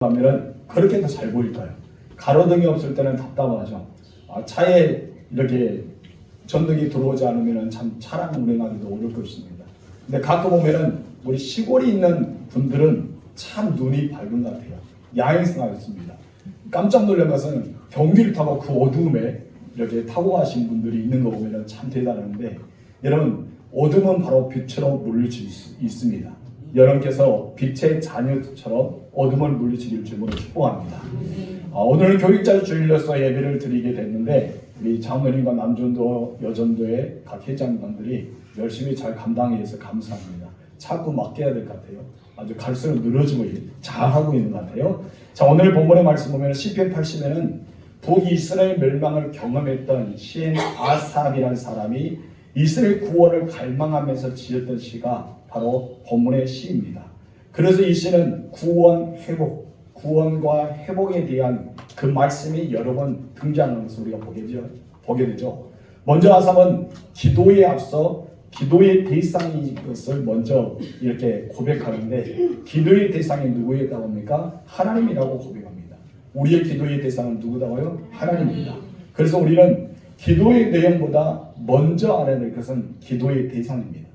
하면은 그렇게 더 잘 보일까요? 가로등이 없을 때는 답답하죠. 차에 이렇게 전등이 들어오지 않으면 참 차량 운행하기도 어려울 것입니다. 근데 가끔 보면은 우리 시골에 있는 분들은 참 눈이 밝은 것 같아요. 야행성하였습니다. 깜짝 놀란 것은 경기를 타고 그 어두움에 이렇게 타고 가신 분들이 있는 거 보면은 참 대단한데, 여러분, 어둠은 바로 빛으로 물리칠 수 있습니다. 여러분께서 빛의 자녀처럼 어둠을 물리치길 주님으로 축복합니다. 오늘은 교육자 주일로서 예배를 드리게 됐는데, 우리 장로님과 남전도 여전도의 각 회장님들이 열심히 잘 감당해서 감사합니다. 자꾸 맡겨야 될 것 같아요. 아주 갈수록 늘어지고 잘하고 있는 것 같아요. 자, 오늘 본문의 말씀 보면 시편 80에는 북이스라엘 멸망을 경험했던 시인 아삽이라는 사람이 이스라엘 구원을 갈망하면서 지었던 시가 바로 본문의 시입니다. 그래서 이 시는 구원, 회복, 구원과 회복에 대한 그 말씀이 여러 번 등장하는 것을 우리가 보게 되죠. 먼저 아삽은 기도에 앞서 기도의 대상인 것을 먼저 이렇게 고백하는데, 기도의 대상이 누구였다고 합니까? 하나님이라고 고백합니다. 우리의 기도의 대상은 누구다고요? 하나님입니다. 그래서 우리는 기도의 내용보다 먼저 알아야 될 것은 기도의 대상입니다.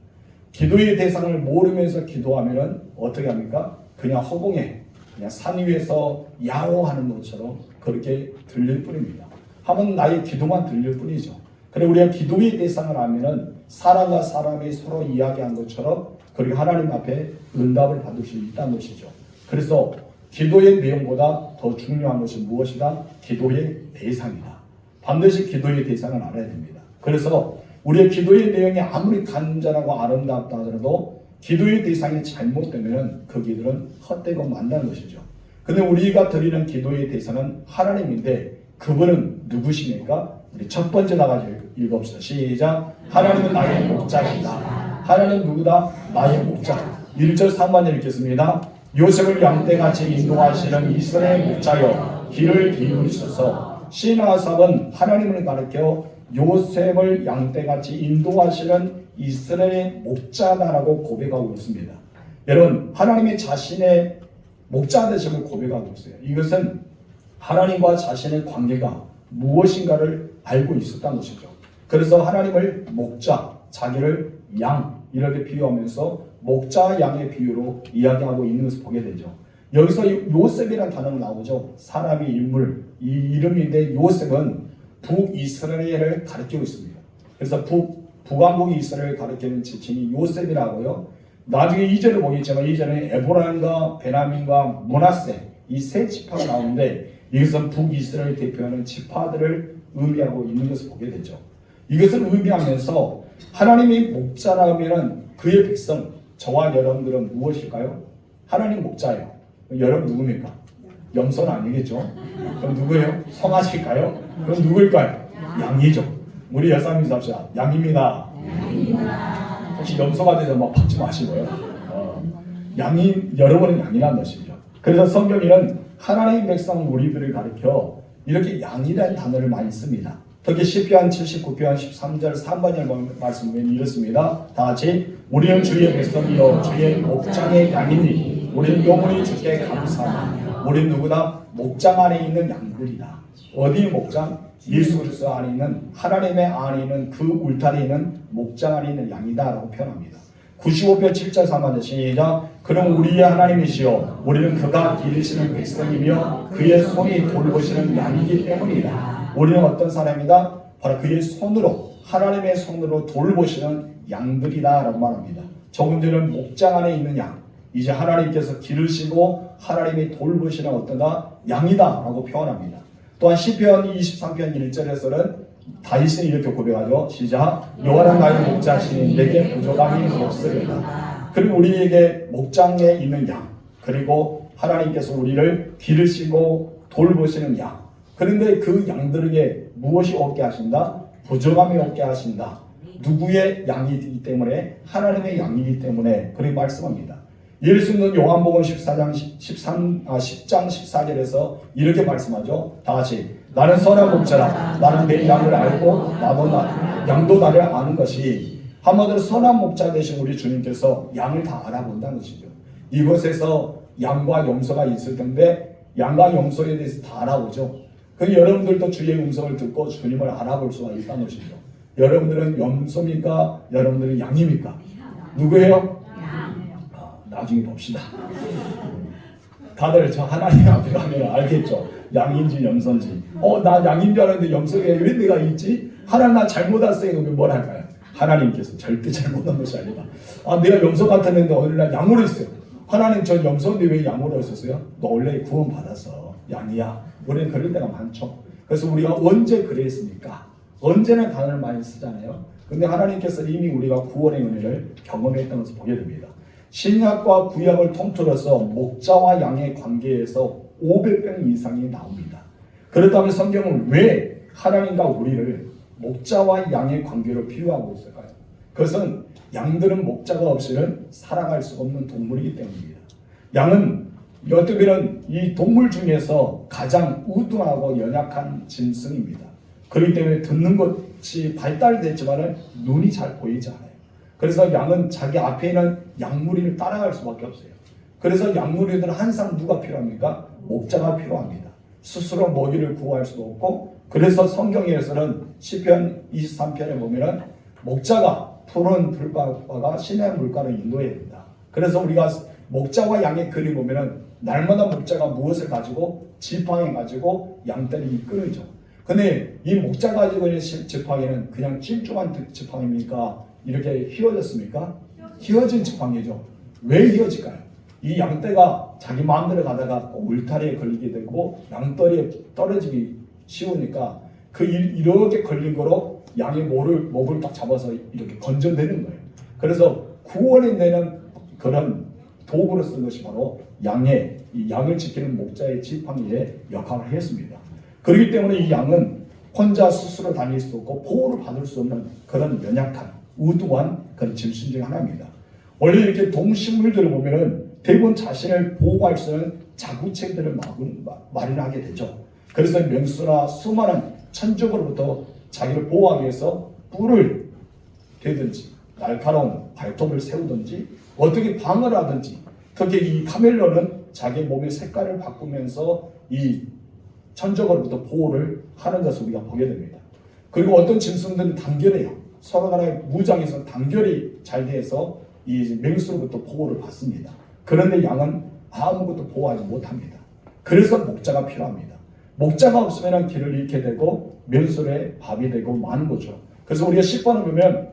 기도의 대상을 모르면서 기도하면 어떻게 합니까? 그냥 허공에, 그냥 산 위에서 야호하는 것처럼 그렇게 들릴 뿐입니다. 하면 나의 기도만 들릴 뿐이죠. 그래, 우리가 기도의 대상을 알면은 사람과 사람이 서로 이야기한 것처럼 그리고 하나님 앞에 응답을 받을 수 있다는 것이죠. 그래서 기도의 내용보다 더 중요한 것이 무엇이다? 기도의 대상이다. 반드시 기도의 대상을 알아야 됩니다. 그래서 우리의 기도의 내용이 아무리 간절하고 아름답다 하더라도 기도의 대상이 잘못되면 그 기도는 헛되고 만다는 것이죠. 근데 우리가 드리는 기도의 대상은 하나님인데, 그분은 누구십니까? 우리 첫 번째 나가지 읽읍시다. 시작. 하나님은 나의 목자이다. 하나님은 누구다? 나의 목자. 1절 3번 읽겠습니다. 요셉을 양떼같이 인도하시는 이스라엘 목자여, 귀를 기울이소서. 시인 아삽은 하나님을 가리켜 요셉을 양떼같이 인도하시는 이스라엘의 목자다라고 고백하고 있습니다. 여러분, 하나님이 자신의 목자 되심을 고백하고 있어요. 이것은 하나님과 자신의 관계가 무엇인가를 알고 있었다는 것이죠. 그래서 하나님을 목자, 자기를 양 이렇게 비유하면서 목자 양의 비유로 이야기하고 있는 것을 보게 되죠. 여기서 요셉이라는 단어가 나오죠. 사람의 인물, 이 이름인데 요셉은 북이스라엘을 가리키고 있습니다. 그래서 북왕국 이스라엘을 가리키는 지칭이 요셉이라고요. 나중에 2절을 보겠지만 2절에 에브라임과 베냐민과 므낫세 이 세 지파가 나오는데, 이것은 북이스라엘 대표하는 지파들을 의미하고 있는 것을 보게 되죠. 이것을 의미하면서 하나님이 목자라면 그의 백성, 저와 여러분들은 무엇일까요? 하나님 목자예요. 여러분 누굽니까? 염소는 아니겠죠? 그럼 누구예요? 송아지일까요? 그럼 누구일까요? 양이죠. 우리 여사님도 합시다. 양입니다. 혹시 염소가 돼서 막 박지 마시고요. 양이, 여러분은 양이라는 것이죠. 그래서 성경에는 하나님의 백성 우리들을 가리켜 이렇게 양이라는 단어를 많이 씁니다. 특히 시편 79편 13절 3번을 말씀하면 이렇습니다. 다 같이. 우리는 주의 백성이요 주의 목장의 양이니 우리는 영원히 주께 감사하며. 우리는 누구다? 목장 안에 있는 양들이다. 어디 목장? 예수 그리스도 안에 있는, 하나님의 안에 있는 그 울타리에 있는 목장 안에 있는 양이다 라고 표현합니다. 95편 7절 3번 시작. 그럼 우리의 하나님이시여, 우리는 그가 기르시는 백성이며 그의 손이 돌보시는 양이기 때문이다. 우리는 어떤 사람이다? 바로 그의 손으로, 하나님의 손으로 돌보시는 양들이다 라고 말합니다. 조금 전에는 목장 안에 있는 양, 이제 하나님께서 기르시고 하나님이 돌보시는 어떤가? 양이다 라고 표현합니다. 또한 시편 23편 1절에서는 다윗은 이렇게 고백하죠. 시작. 여호와는 나의 목자시니 내게 부족함이 없으리라. 그리고 우리에게 목장에 있는 양, 그리고 하나님께서 우리를 기르시고 돌보시는 양. 그런데 그 양들에게 무엇이 없게 하신다? 부족함이 없게 하신다. 누구의 양이기 때문에? 하나님의 양이기 때문에 그렇게 말씀합니다. 예수님은 요한복음 10장 14절에서 이렇게 말씀하죠. 다 같이. 나는 선한 목자라. 나는 내 양을 알고 양도 나를 아는 것이. 한마디로 선한 목자 되신 우리 주님께서 양을 다 알아본다는 것이죠. 이곳에서 양과 염소가 있을 텐데 양과 염소에 대해서 다 알아보죠. 그 여러분들도 주의 음성을 듣고 주님을 알아볼 수가 있다는 것이죠. 여러분들은 염소입니까? 여러분들은 양입니까? 누구예요? 나중에 봅시다. 다들 저 하나님 앞에 가면 알겠죠? 양인지 염소인지. 나 양인 줄 알았는데 염소에 왜 내가 있지? 하나님 나 잘못 왔어요. 그러면 뭘 할까요? 하나님께서 절대 잘못한 것이 아니다. 내가 염소 같았는데 어느 날 양으로 있어요. 하나님 저 염소인데 왜 양으로 있었어요? 너 원래 구원 받았어. 양이야. 우리는 그럴 때가 많죠. 그래서 우리가 언제 그랬습니까? 언제나 단어를 많이 쓰잖아요. 근데 하나님께서 이미 우리가 구원의 은혜를 경험했던 것을 보게 됩니다. 신약과 구약을 통틀어서 목자와 양의 관계에서 500번 이상이 나옵니다. 그렇다면 성경은 왜 하나님과 우리를 목자와 양의 관계로 비유하고 있을까요? 그것은 양들은 목자가 없이는 살아갈 수 없는 동물이기 때문입니다. 양은 어떻게 보면 이 동물 중에서 가장 우둔하고 연약한 짐승입니다. 그렇기 때문에 듣는 것이 발달됐지만 눈이 잘 보이지 않아요. 그래서 양은 자기 앞에 있는 양무리를 따라갈 수밖에 없어요. 그래서 양무리들은 항상 누가 필요합니까? 목자가 필요합니다. 스스로 먹이를 구할 수도 없고, 그래서 성경에서는 시편 23편에 보면은 목자가 푸른 풀밭과 시내 물가를 인도해야 된다. 그래서 우리가 목자와 양의 그림 보면은 날마다 목자가 무엇을 가지고 지팡이 가지고 양떼를 이끌죠. 근데 이 목자 가지고 있는 지팡이는 그냥 찔쭉한 지팡이입니까? 이렇게 휘어졌습니까? 휘어진 지팡이죠. 왜 휘어질까요? 이 양떼가 자기 마음대로 가다가 울타리에 걸리게 되고 양털이 떨어지기 쉬우니까 이렇게 걸린 거로 양의 목을 딱 잡아서 이렇게 건져내는 거예요. 그래서 구원이 되는 그런 도구로 쓴 것이 바로 양을 지키는 목자의 지팡이의 역할을 했습니다. 그렇기 때문에 이 양은 혼자 스스로 다닐 수 없고 보호를 받을 수 없는 그런 연약한 우두한 그런 짐승 중 하나입니다. 원래 이렇게 동식물들을 보면은 대부분 자신을 보호할 수 있는 자구책들을 마련하게 되죠. 그래서 맹수나 수많은 천적으로부터 자기를 보호하기 위해서 뿔을 대든지 날카로운 발톱을 세우든지 어떻게 방어를 하든지, 특히 이 카멜론은 자기 몸의 색깔을 바꾸면서 이 천적으로부터 보호를 하는 것을 우리가 보게 됩니다. 그리고 어떤 짐승들은 단결해요. 서로 간에 무장에서 단결이 잘 돼서 이 맹수로부터 보호를 받습니다. 그런데 양은 아무것도 보호하지 못합니다. 그래서 목자가 필요합니다. 목자가 없으면 길을 잃게 되고 맹수의 밥이 되고 마는 거죠. 그래서 우리가 10번을 보면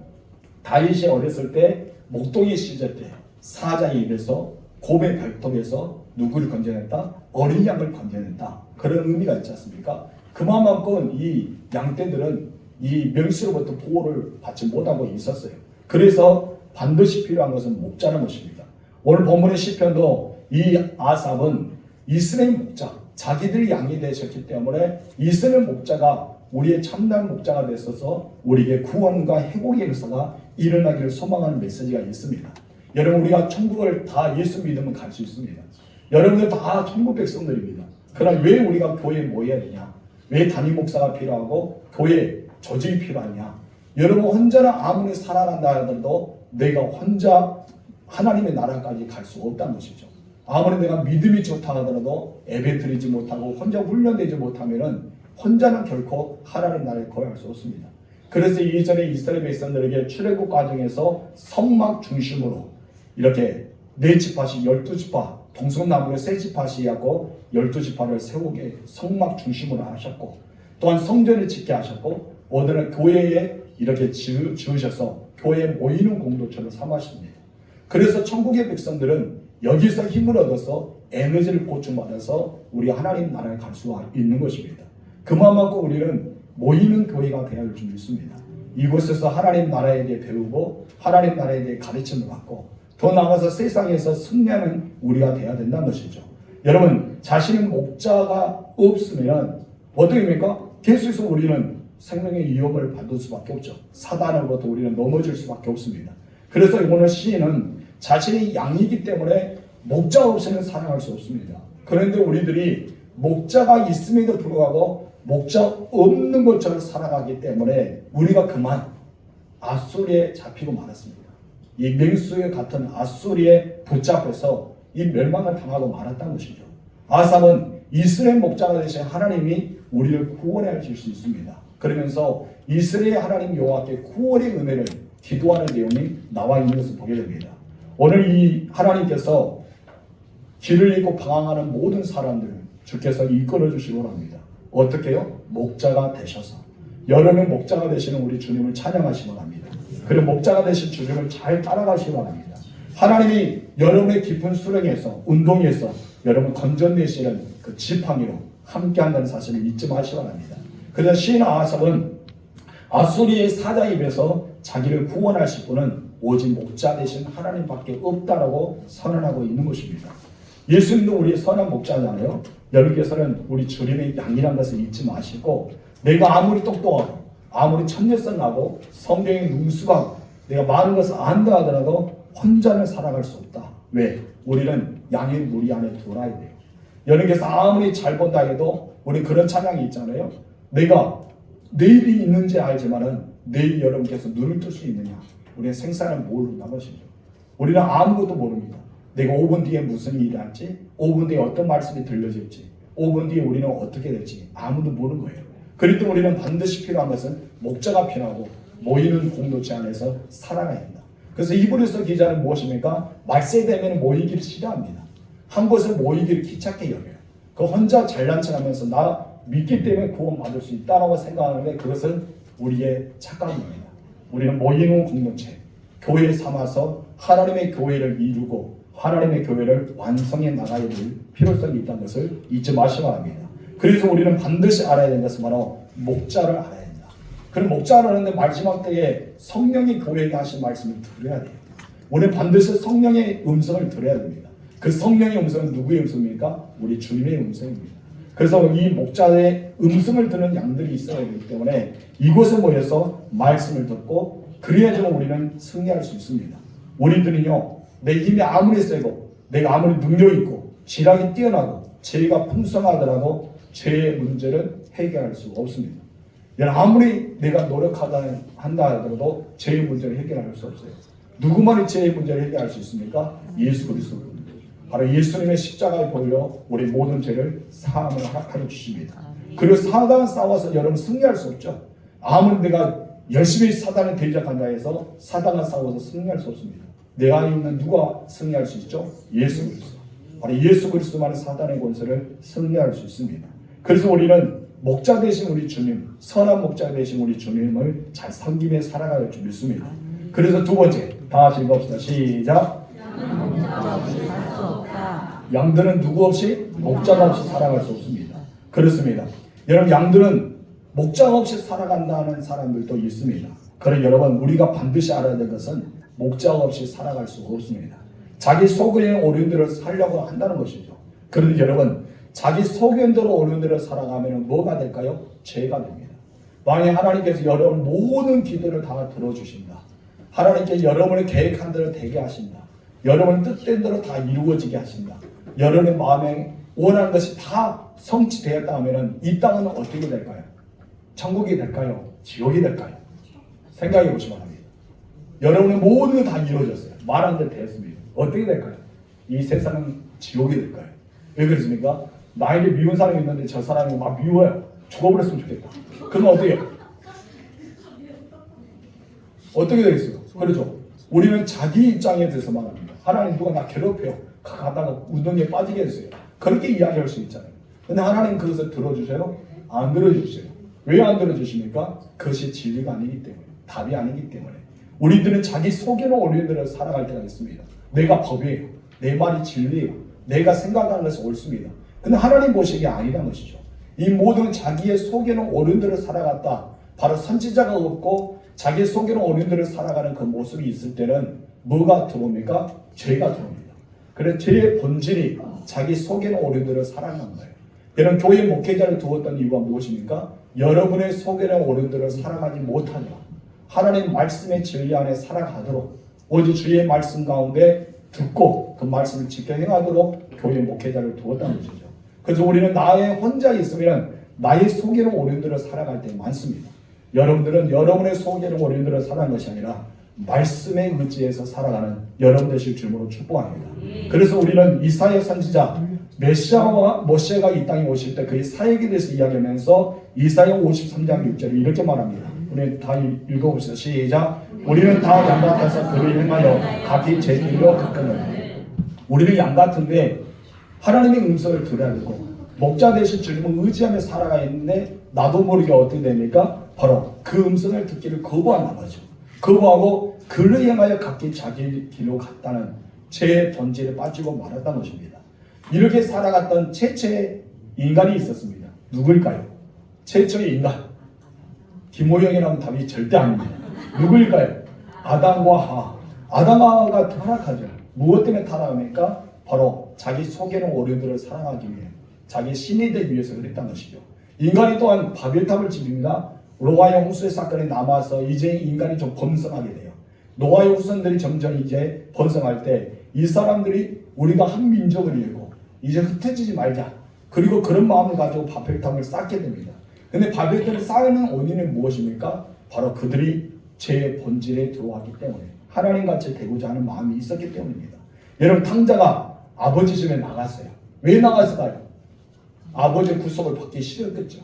다윗이 어렸을 때 목동이 시절 때 사자의 입에서 곰의 발톱에서 누구를 건져냈다? 어린 양을 건져냈다. 그런 의미가 있지 않습니까? 그만큼 이 양떼들은 이 맹수로부터 보호를 받지 못하고 있었어요. 그래서 반드시 필요한 것은 목자라는 것입니다. 오늘 본문의 시편도 이 아삽은 이스라엘 목자, 자기들이 양이 되셨기 때문에 이스라엘 목자가 우리의 참된 목자가 됐어서 우리에게 구원과 회복의 역사가 일어나기를 소망하는 메시지가 있습니다. 여러분, 우리가 천국을 다 예수 믿으면 갈 수 있습니다. 여러분들 다 천국 백성들입니다. 그러나 왜 우리가 교회에 모여야 되냐? 왜 담임 목사가 필요하고 교회 조직이 필요하냐? 여러분 혼자는 아무리 살아간다 하더라도 내가 혼자 하나님의 나라까지 갈 수 없다는 것이죠. 아무리 내가 믿음이 좋다 하더라도 예배드리지 못하고 혼자 훈련되지 못하면은 혼자는 결코 하나님 나라에 거할 수 없습니다. 그래서 이전에 이스라엘 백성들에게 출애굽 과정에서 성막 중심으로 이렇게 4지파씩 12지파, 동성나무를 3지파씩 하고 12지파를 세우게 성막 중심으로 하셨고, 또한 성전을 짓게 하셨고, 오늘은 교회에 이렇게 지으셔서 교회에 모이는 공동체를 삼으십니다. 그래서 천국의 백성들은 여기서 힘을 얻어서 에너지를 보충받아서 우리 하나님 나라에 갈 수가 있는 것입니다. 그만큼 우리는 모이는 교회가 되어야 할 줄 믿습니다. 이곳에서 하나님 나라에 대해 배우고 하나님 나라에 대해 가르침을 받고 더 나아가서 세상에서 승리하는 우리가 되어야 된다는 것이죠. 여러분, 자신의 목자가 없으면 어떻게 됩니까? 계속해서 우리는 생명의 위험을 받을 수밖에 없죠. 사단으로부터 우리는 넘어질 수밖에 없습니다. 그래서 오늘 시인은 자신이 양이기 때문에 목자 없이는 살아갈 수 없습니다. 그런데 우리들이 목자가 있음에도 불구하고 목자 없는 것처럼 살아가기 때문에 우리가 그만 앗소리에 잡히고 말았습니다. 이 맹수에 같은 앗소리에 붙잡혀서 이 멸망을 당하고 말았다는 것이죠. 아삽은 이스라엘 목자가 되신 하나님이 우리를 구원해 하실 수 있습니다. 그러면서 이스라엘 하나님 여호와께 구원의 은혜를 기도하는 내용이 나와 있는 것을 보게 됩니다. 오늘 이 하나님께서 길을 잃고 방황하는 모든 사람들을 주께서 이끌어 주시기 원합니다. 어떻게요? 목자가 되셔서 여러분의 목자가 되시는 우리 주님을 찬양하시기 원합니다. 그리고 목자가 되신 주님을 잘 따라가시기 원합니다. 하나님이 여러분의 깊은 수렁에서 운동에서 여러분 건져내시는 그 지팡이로 함께한다는 사실을 잊지 마시기 바랍니다. 그래서 시인 아하삽은 아수리의 사자 입에서 자기를 구원하실 분은 오직 목자 되신 하나님밖에 없다라고 선언하고 있는 것입니다. 예수님도 우리의 선한 목자잖아요. 여러분께서는 우리 주님의 양이라는 것을 잊지 마시고 내가 아무리 똑똑하고 아무리 천재성하고 성경에 능숙하고 내가 많은 것을 안다 하더라도 혼자는 살아갈 수 없다. 왜? 우리는 양의 무리 안에 들어야 돼요. 여러분께서 아무리 잘 본다 해도 우리 그런 찬양이 있잖아요. 내가 내일이 있는지 알지만은 내일 여러분께서 눈을 뜰 수 있느냐? 우리는 생사를 모른다는 것이죠. 우리는 아무것도 모릅니다. 내가 5분 뒤에 무슨 일이 할지, 5분 뒤에 어떤 말씀이 들려질지, 5분 뒤에 우리는 어떻게 될지 아무도 모르는 거예요. 그럴 때 우리는 반드시 필요한 것은 목자가 필요하고 모이는 공동체 안에서 살아가야 한다. 그래서 이브리서 기자는 무엇입니까? 말세되면 모이기를 싫어합니다. 한 곳을 모이기를 귀찮게 여겨요. 그 혼자 잘난 척하면서 나 믿기 때문에 구원받을 수 있다고 생각하는데 그것은 우리의 착각입니다. 우리는 모이는 공동체, 교회 삼아서 하나님의 교회를 이루고 하나님의 교회를 완성해 나가야 될 필요성이 있다는 것을 잊지 마시기 바랍니다. 그래서 우리는 반드시 알아야 되는 것은 바로 목자를 알아야 된다. 그럼 목자를 하는데 마지막 때에 성령이 교회에게 하신 말씀을 들어야 돼요. 우리는 반드시 성령의 음성을 들어야 됩니다. 그 성령의 음성은 누구의 음성입니까? 우리 주님의 음성입니다. 그래서 이 목자의 음성을 듣는 양들이 있어야 되기 때문에 이곳에 모여서 말씀을 듣고 그래야지만 우리는 승리할 수 있습니다. 우리들은요, 내 힘이 아무리 세고 내가 아무리 능력이 있고 지략이 뛰어나고 죄가 풍성하더라도 죄의 문제를 해결할 수가 없습니다. 아무리 내가 노력한다 하더라도 죄의 문제를 해결할 수 없어요. 누구만이 죄의 문제를 해결할 수 있습니까? 예수 그리스도. 바로 예수님의 십자가에 보여 우리 모든 죄를 사함을 허락하여 주십니다. 그리고 사단과 싸워서 여러분 승리할 수 없죠. 아무리 내가 열심히 사단을 대적한다 해서 사단과 싸워서 승리할 수 없습니다. 내 안에 있는 누가 승리할 수 있죠? 예수 그리스도. 바로 예수 그리스도만이 사단의 권세를 승리할 수 있습니다. 그래서 우리는 목자 되신 우리 주님, 선한 목자 되신 우리 주님을 잘 섬기며 살아갈 줄 믿습니다. 그래서 두 번째, 다 같이 읽읍시다. 시작. 양들은 누구 없이 목자가 없이 살아갈 수 없습니다. 그렇습니다. 여러분, 양들은 목자 없이 살아간다는 사람들도 있습니다. 그러나 여러분, 우리가 반드시 알아야 될 것은 목자 없이 살아갈 수가 없습니다. 자기 소견의 오륜대로 살려고 한다는 것이죠. 그런데 여러분, 자기 소견대로 오륜대로 살아가면 뭐가 될까요? 죄가 됩니다. 만약 하나님께서 여러분 모든 기도를 다 들어주신다. 하나님께서 여러분의 계획한 대로 되게 하신다. 여러분의 뜻된 대로 다 이루어지게 하신다. 여러분의 마음에 원하는 것이 다 성취되었다 하면 이 땅은 어떻게 될까요? 천국이 될까요? 지옥이 될까요? 생각해 보시기 바랍니다. 여러분의 모든 게 다 이루어졌어요. 말한 대로 됐습니다. 어떻게 될까요? 이 세상은 지옥이 될까요? 왜 그렇습니까? 나에게 미운 사람이 있는데 저 사람이 막 미워요. 죽어버렸으면 좋겠다. 그러면 어떻게 해요? 어떻게 되겠어요? 그렇죠? 우리는 자기 입장에 대해서만 합니다. 하나님 누가 나 괴롭혀요. 가다가 운동에 빠지게 했어요. 그렇게 이야기할 수 있잖아요. 근데 하나님 그것을 들어주세요? 안 들어주세요. 왜 안 들어주십니까? 그것이 진리가 아니기 때문에, 답이 아니기 때문에. 우리들은 자기 속에는 올리는 살아갈 때가 있습니다. 내가 법이에요. 내 말이 진리예요. 내가 생각하는 것이 옳습니다. 근데 하나님 보시기에 아니란 것이죠. 이 모든 자기의 속에는 옳은 대로 살아갔다. 바로 선지자가 없고 자기 속에는 옳은 대로 살아가는 그 모습이 있을 때는 뭐가 들어옵니까? 죄가 들어옵니다. 그래서 죄의 본질이 자기 속에는 옳은 대로 살아가는 거예요. 여러분, 교회 목회자를 두었던 이유가 무엇입니까? 여러분의 속에는 옳은 대로 살아가지 못하냐. 하나님 말씀의 진리 안에 살아가도록 오직 주의 말씀 가운데 듣고 그 말씀을 지켜 행하도록 교회 목회자를 두었다는 것이죠. 그래서 우리는 나의 혼자 있으면 나의 속에는 옳은 대로 살아갈 때 많습니다. 여러분들은 여러분의 속에는 옳은 대로 살아가는 것이 아니라 말씀에 의지해서 살아가는 여러분 되실 줄로 축복합니다. 그래서 우리는 이사야 선지자 메시아가 이 땅에 오실 때 그의 사역에 대해서 이야기하면서 이사야 53장 6절에 이렇게 말합니다. 우리 다 읽어봅시다. 시작. 우리는 다 양 같아서 그를 행하여 각기 제 길로 갔거늘. 우리는 양 같은데 하나님의 음성을 들어야 되고 목자 되신 주님을 의지하며 살아가 있는데 나도 모르게 어떻게 됩니까? 바로 그 음성을 듣기를 거부한다는 거죠. 거부하고 그를 향하여 각기 자기 길로 갔다는 제 본질에 빠지고 말았다는 것입니다. 이렇게 살아갔던 최초의 인간이 있었습니다. 누구일까요? 최초의 인간. 김호영이라면 답이 절대 아닙니다. 누구일까요? 아담과 하와. 아담과 타락하죠. 무엇 때문에 타락합니까? 바로 자기 속에는 오류들을 사랑하기 위해 자기 신이 되기 위해서 그랬다는 것이죠. 인간이 또한 바벨탑을 지립니다. 노아의 홍수의 사건이 남아서 이제 인간이 좀 번성하게 돼요. 노아의 후손들이 점점 이제 번성할 때 이 사람들이 우리가 한 민족이고 이제 흩어지지 말자. 그리고 그런 마음을 가지고 바벨탑을 쌓게 됩니다. 근데 바벨탑을 쌓는 원인은 무엇입니까? 바로 그들이 제 본질에 들어왔기 때문에 하나님같이 되고자 하는 마음이 있었기 때문입니다. 여러분 탕자가 아버지 집에 나갔어요. 왜 나갔을까요? 아버지의 구속을 받기 싫었겠죠.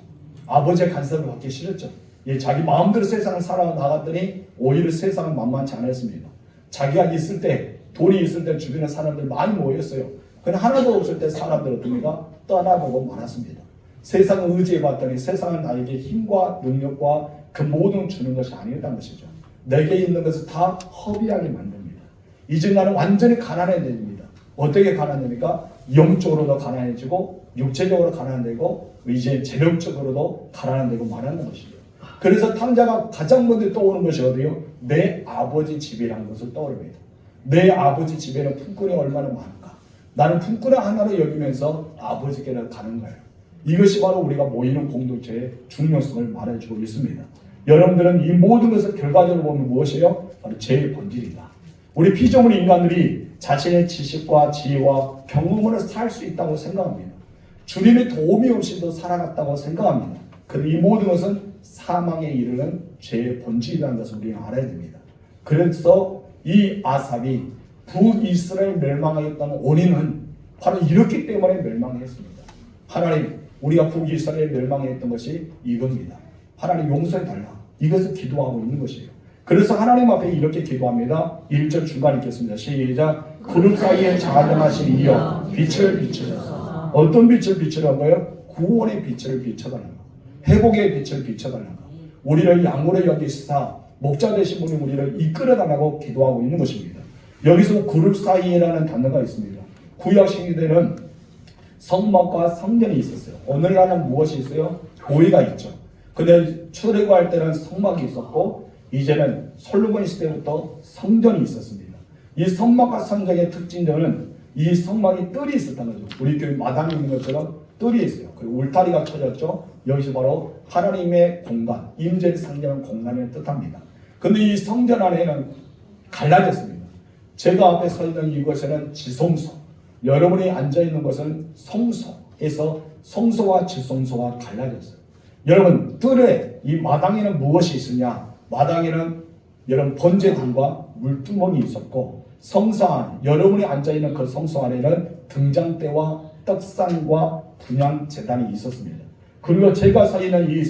아버지의 간섭을 받기 싫었죠. 예, 자기 마음대로 세상을 살아나갔더니 오히려 세상은 만만치 않았습니다. 자기가 있을 때 돈이 있을 때 주변에 사람들 많이 모였어요. 그런데 하나도 없을 때 사람들 어떻습니까? 떠나보고 말았습니다. 세상을 의지해봤더니 세상은 나에게 힘과 능력과 그 모든 주는 것이 아니었다는 것이죠. 내게 있는 것을 다 허비하게 만듭니다. 이제 나는 완전히 가난해집니다. 어떻게 가난합니까? 영적으로도 가난해지고 육체적으로 가난되고 이제 재력적으로도 가난되고 말하는 것이죠. 그래서 탕자가 가장 먼저 떠오르는 것이 어디요? 내 아버지 집이라는 것을 떠오릅니다. 내 아버지 집에는 품꾼이 얼마나 많은가. 나는 품꾼을 하나로 여기면서 아버지께로 가는 거예요. 이것이 바로 우리가 모이는 공동체의 중요성을 말해주고 있습니다. 여러분들은 이 모든 것을 결과적으로 보면 무엇이에요? 바로 제 본질이다. 우리 피조물 인간들이 자신의 지식과 지혜와 경험으로 살 수 있다고 생각합니다. 주님의 도움이 없이도 살아갔다고 생각합니다. 그런데 이 모든 것은 사망에 이르는 죄의 본질이라는 것을 우리는 알아야 됩니다. 그래서 이 아삽이 북이스라엘 멸망하였다는 원인은 바로 이렇기 때문에 멸망했습니다. 하나님, 우리가 북이스라엘 멸망했던 것이 이겁니다. 하나님 용서해달라. 이것을 기도하고 있는 것이에요. 그래서 하나님 앞에 이렇게 기도합니다. 1절 중간 읽겠습니다. 시작. 구름 사이에 자정하신 이여 빛을 비추소서. 어떤 빛을 비추라고요? 구원의 빛을 비춰달라는 거. 회복의 빛을 비춰달라는 거. 우리를 양으로 여기시사 목자 되신 분이 우리를 이끌어달라고 기도하고 있는 것입니다. 여기서 구름 사이에라는 단어가 있습니다. 구약 시대에는 성막과 성전이 있었어요. 오늘날은 무엇이 있어요? 교회가 있죠. 근데 출애굽할 때는 성막이 있었고 이제는 솔로몬 시대부터 성전이 있었습니다. 이 성막과 성전의 특징들은 이 성막이 뜰이 있었다는 거죠. 우리 교회 마당에 있는 것처럼 뜰이 있어요. 그리고 울타리가 쳐졌죠. 여기서 바로 하나님의 공간, 임재를 상징하는 공간을 뜻합니다. 그런데 이 성전 안에는 갈라졌습니다. 제가 앞에 서 있는 이곳에는 지성소, 여러분이 앉아있는 것은 성소에서 성소와 지성소가 갈라졌어요. 여러분, 뜰에 이 마당에는 무엇이 있으냐? 마당에는 여러분 번제단과 물두멍이 있었고 성소 안, 여러분이 앉아있는 그 성소 안에는 등잔대와 떡상과 분향 제단이 있었습니다. 그리고 제가 서 있는 이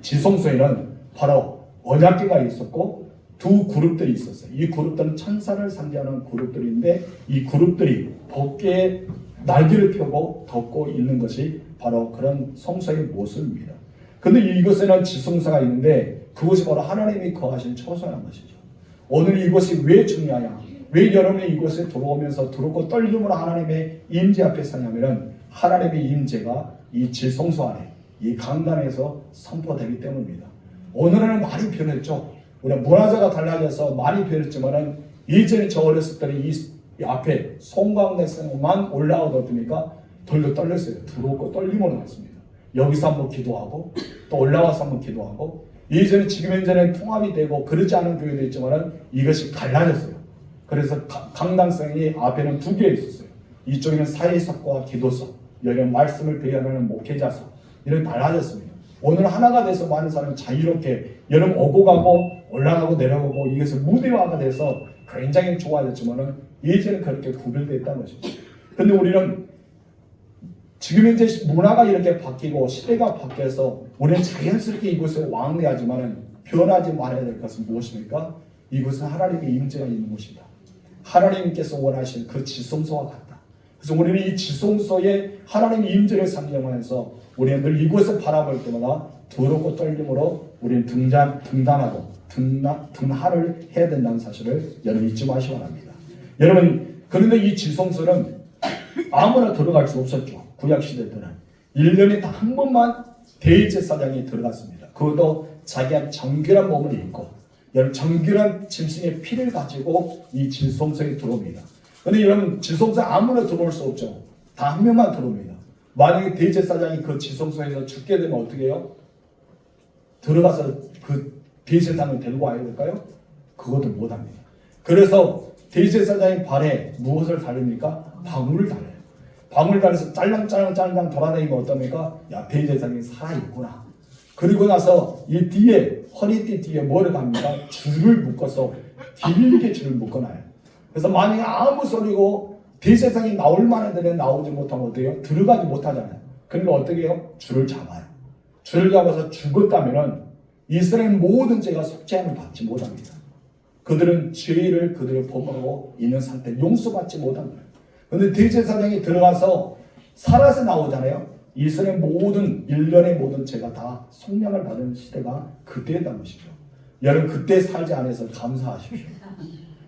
지성소에는 바로 언약궤가 있었고 두 그룹들이 있었어요. 이 그룹들은 천사를 상징하는 그룹들인데 이 그룹들이 법궤에 날개를 펴고 덮고 있는 것이 바로 그런 성소의 모습입니다. 그런데 이곳에는 지성소가 있는데 그것이 바로 하나님이 거하신 처소라는 것이죠. 오늘 이것이 왜 중요하냐? 왜 여러분이 이곳에 들어오면서 두렵고 떨림으로 하나님의 임재 앞에 서냐면은 하나님의 임재가 이 지성소 안에 이 강단에서 선포되기 때문입니다. 오늘은 많이 변했죠. 우리가 문화재가 달라져서 많이 변했지만은 예전에 저 어렸을 때는 이 앞에 송광대성만 올라오다 보니까 덜덜 떨렸어요. 두렵고 떨림으로 났습니다. 여기서 한번 기도하고 또 올라와서 한번 기도하고 예전에 지금 현재는 통합이 되고 그러지 않은 교회도 있지만은 이것이 갈라졌어요. 그래서 강당성이 앞에는 두 개 있었어요. 이쪽에는 사회석과 기도석, 여기는 말씀을 배워하는 목회자석 이렇게 달라졌습니다. 오늘 하나가 돼서 많은 사람이 자유롭게 여러분 오고 가고 올라가고 내려가고 이것을 무대화가 돼서 굉장히 좋아졌지만은 예전에 그렇게 구별되어 있다는 것이죠. 그런데 우리는 지금 이제 문화가 이렇게 바뀌고 시대가 바뀌어서 우리는 자연스럽게 이곳에 왕래하지만 변하지 말아야 될 것은 무엇입니까? 이곳은 하나님의 임재가 있는 곳이다. 하나님께서 원하시는 그 지성소와 같다. 그래서 우리는 이 지성소에 하나님의 임재를 상정하면서 우리는 늘 이곳을 바라볼 때마다 두렵고 떨림으로 우리는 등단하고 등하를 해야 된다는 사실을 여러분 잊지 마시기 바랍니다. 여러분, 그런데 이 지성소는 아무나 들어갈 수 없었죠. 구약시대 때는 1년에 단 한 번만 대제사장이 들어갔습니다. 그것도 자기가 정결한 몸을 입고 여러분 정결한 짐승의 피를 가지고 이 지성소에 들어옵니다. 그런데 여러분 지성소에 아무나 들어올 수 없죠. 다 한 명만 들어옵니다. 만약에 대제사장이 그 지성소에서 죽게 되면 어떻게 해요? 들어가서 그 대제사장을 데리고 와야 될까요? 그것도 못합니다. 그래서 대제사장의 발에 무엇을 달립니까? 방울을 달려요. 방울을 달려서 짤랑짤랑 돌아다니면 어떻습니까? 야, 대제사장이 살아있구나. 그리고 나서 이 뒤에 허리띠 뒤에 뭐를 합니까? 줄을 묶어서 길게 줄을 묶어놔요. 그래서 만약에 아무 소리고 대제사장이 나올 만한 데는 나오지 못하면 어떻게 해요? 들어가지 못하잖아요. 그러니까 어떻게 해요? 줄을 잡아요. 줄을 잡아서 죽었다면은 이스라엘 모든 죄가 속죄함을 받지 못합니다. 그들은 죄를 그들을 범하고 있는 상태 용서받지 못한 거예요. 그런데 대제사장이 들어가서 살아서 나오잖아요. 이스라엘 모든 일련의 모든 죄가 다 속량을 받은 시대가 그때였다는 것이죠. 여러분 그때 살지 않아서 감사하십시오.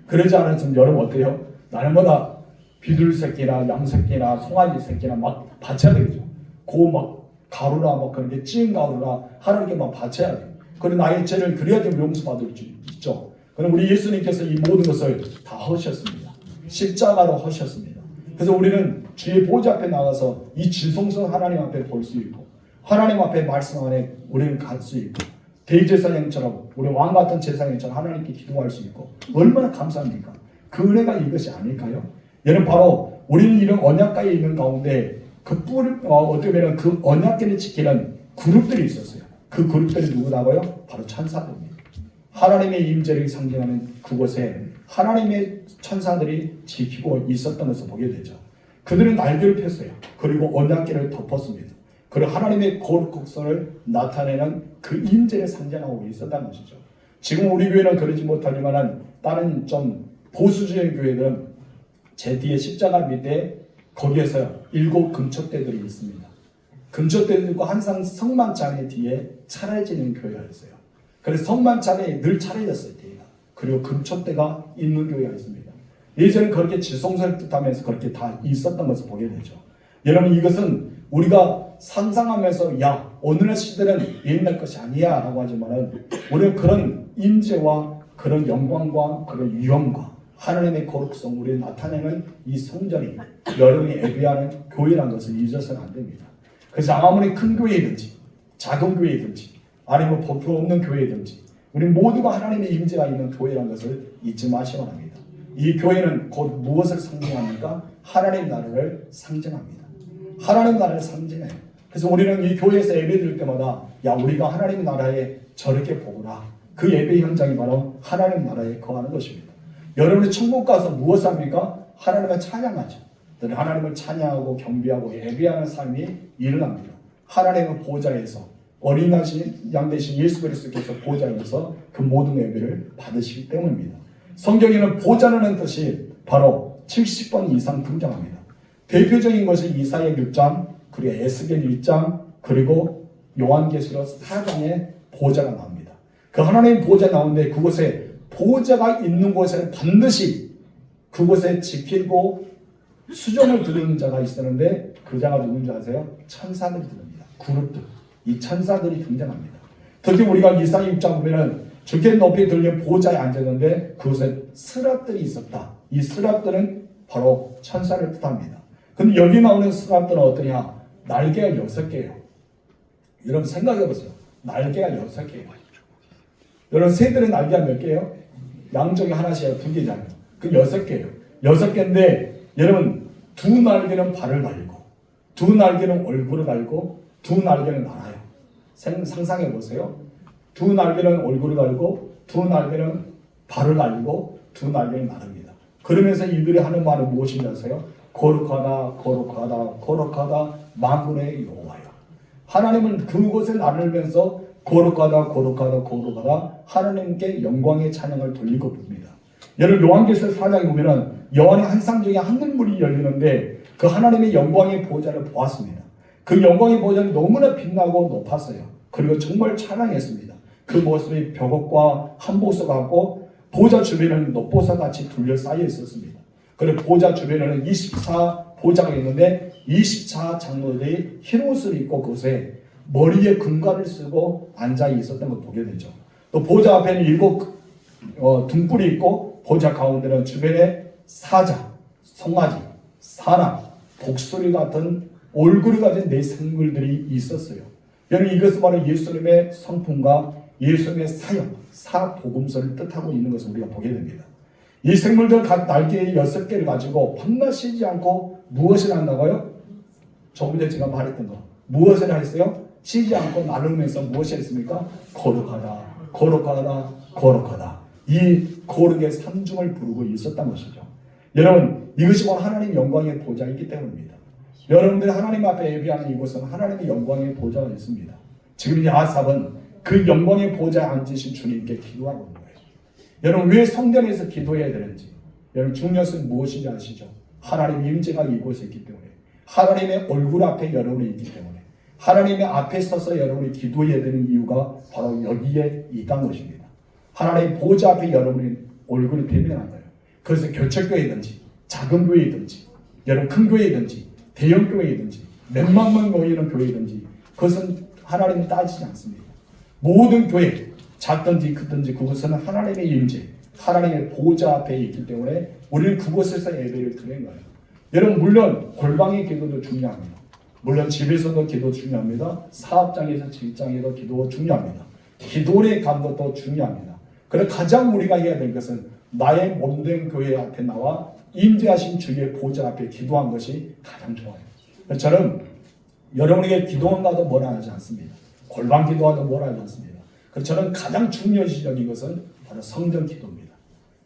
그러지 않았으면 여러분 어때요? 날마다 비둘 새끼나 양 새끼나 송아지 새끼나 막 바쳐야 되겠죠. 그 막 가루나 막 그렇게 찐 가루나 하나님께 막 바쳐야 돼요. 그리고 나의 죄를 그래야지 용서받을 수 있죠. 그럼 우리 예수님께서 이 모든 것을 다 하셨습니다. 십자가로 하셨습니다. 그래서 우리는 주의 보좌 앞에 나가서 이 지성소 하나님 앞에 볼 수 있고 하나님 앞에 말씀 안에 우리는 갈 수 있고 대제사장처럼 우리 왕 같은 제사장처럼 하나님께 기도할 수 있고 얼마나 감사합니까? 그 은혜가 이것이 아닐까요? 여러분 바로 우리는 이런 언약가에 있는 가운데 어떻게 보면 그 언약계를 지키는 그룹들이 있었어요. 그 그룹들이 누구라고요? 바로 천사들입니다. 하나님의 임재를 상징하는 그곳에 하나님의 천사들이 지키고 있었던 것을 보게 되죠. 그들은 날개를 폈어요. 그리고 언약궤를 덮었습니다. 그리고 하나님의 거룩국선을 나타내는 그 임재를 상징하고 있었다는 것이죠. 지금 우리 교회는 그러지 못하지만 다른 좀 보수적인 교회들은 제 뒤에 십자가 밑에 거기에서 7 금초대들이 있습니다. 금초대도 있고 항상 성만찬의 뒤에 차려지는 교회가 있어요. 그래서 성만찬에 늘 차려졌어요. 뒤에가. 그리고 금초대가 있는 교회가 있습니다. 예전에 그렇게 지성소를 뜻하면서 그렇게 다 있었던 것을 보게 되죠. 여러분 이것은 우리가 상상하면서 야 오늘날 시대는 옛날 것이 아니야 라고 하지만은 우리는 그런 임재와 그런 영광과 그런 위엄과 하나님의 거룩성 우리를 나타내는 이 성전이 여러분이 예배하는 교회라는 것을 잊어서는 안 됩니다. 그래서 아무리 큰 교회든지 작은 교회든지 아니면 보편 없는 교회든지 우리 모두가 하나님의 임재가 있는 교회라는 것을 잊지 마시기 바랍니다. 이 교회는 곧 무엇을 상징합니까? 하나님 나라를 상징합니다. 하나님 나라를 상징해요. 그래서 우리는 이 교회에서 예배 드릴 때마다 야 우리가 하나님 나라에 저렇게 보구나. 그 예배 현장이 바로 하나님 나라에 거하는 것입니다. 여러분이 천국 가서 무엇을 합니까? 하나님을 찬양하죠. 하나님을 찬양하고 경배하고 예배하는 삶이 일어납니다. 하나님의 보좌에서 어린 양 대신 예수 그리스도께서 보좌에서 그 모든 예배를 받으시기 때문입니다. 성경에는 보좌라는 뜻이 바로 70번 이상 등장합니다. 대표적인 것이 이사야 6장, 그리고 에스겔 1장, 그리고 요한계시록 4장에 보좌가 나옵니다. 그 하나님 보좌 나오는데 그곳에 보좌가 있는 곳에는 반드시 그곳에 지키고 수종을 두르는 자가 있었는데 그 자가 누군지 아세요? 천사들이 두릅니다. 그룹들. 이 천사들이 등장합니다. 특히 우리가 이사야 6장 보면은 주께 높이 들린 보좌에 앉았는데 그곳에 스랍들이 있었다. 이 스랍들은 바로 천사를 뜻합니다. 근데 여기 나오는 스랍들은 어떠냐? 날개가 6개예요. 여러분 생각해 보세요. 날개가 6개예요. 여러분 새들의 날개가 몇 개예요? 양쪽에 하나씩 2개잖아요. 그 6개예요. 6개인데 여러분 두 날개는 발을 달고 두 날개는 얼굴을 달고 두 날개는 날아요. 상상해 보세요. 두 날개는 얼굴을 달고 두 날개는 발을 달고 두 날개는 나릅니다. 그러면서 이들이 하는 말은 무엇인지 아세요? 거룩하다 거룩하다 거룩하다 만군의 여호와여. 하나님은 그곳에 나르면서 거룩하다 거룩하다 거룩하다 하나님께 영광의 찬양을 돌리고 봅니다. 여러분 요한계시록 4장에 보면은 요한의 한 상 중에 하늘문이 열리는데 그 하나님의 영광의 보좌를 보았습니다. 그 영광의 보좌는 너무나 빛나고 높았어요. 그리고 정말 찬양했습니다. 그 모습이 벽옥과 한보석 같고 보좌 주변에는 높보석 같이 둘러싸여 있었습니다. 그리고 보좌 주변에는 24 보좌가 있는데 24 장로들이 흰 옷을 입고 그곳에 머리에 금관을 쓰고 앉아 있었던 걸 보게 되죠. 또 보좌 앞에는 7 등불이 있고 보좌 가운데는 주변에 사자, 송아지, 사람, 독수리 같은 얼굴을 가진 4 생물들이 있었어요. 여러분 이것은 바로 예수님의 성품과 예수님의 사역, 사복음서를 뜻하고 있는 것을 우리가 보게 됩니다. 이 생물들 각 날개 6개를 가지고 밤낮 쉬지 않고 무엇을 한다고요? 조금 전에 제가 말했던 거. 무엇을 했어요? 쉬지 않고 나누면서 무엇을 했습니까? 거룩하다, 거룩하다, 거룩하다. 이 거룩의 산중을 부르고 있었던 것이죠. 여러분 이것이 바로 하나님의 영광의 보좌이기 때문입니다. 여러분들이 하나님 앞에 예배하는 이곳은 하나님의 영광의 보좌가 있습니다. 지금 이 아삽은 그 영광의 보좌에 앉으신 주님께 기도하고 있는 거예요. 여러분 왜 성전에서 기도해야 되는지, 여러분 중요한 것은 무엇인지 아시죠? 하나님의 임재가 이곳에 있기 때문에, 하나님의 얼굴 앞에 여러분이 있기 때문에, 하나님의 앞에 서서 여러분이 기도해야 되는 이유가 바로 여기에 있다는 것입니다. 하나님의 보좌 앞에 여러분이 얼굴을 대면한 거예요. 그래서 교책교회든지 작은 교회든지 여러분 큰 교회든지 대형 교회든지 몇만 명 모이는 교회든지 그것은 하나님이 따지지 않습니다. 모든 교회 작든지 크든지 그것은 하나님의 임재, 하나님의 보좌 앞에 있기 때문에 우리는 그곳에서 예배를 드리는 거예요. 여러분 물론 골방의 기도도 중요합니다. 물론 집에서도 기도 중요합니다. 사업장에서 직장에도 기도 중요합니다. 기도의 감도도 중요합니다. 그래서 가장 우리가 해야 될 것은 나의 몸된 교회 앞에 나와 임재하신 주의 보좌 앞에 기도한 것이 가장 좋아요. 저는 여러분에게 기도한다도 뭐라 하지 않습니다. 골방 기도하도 뭐라 하지 않습니다. 그래서 저는 가장 중요시적인 것은 바로 성전 기도입니다.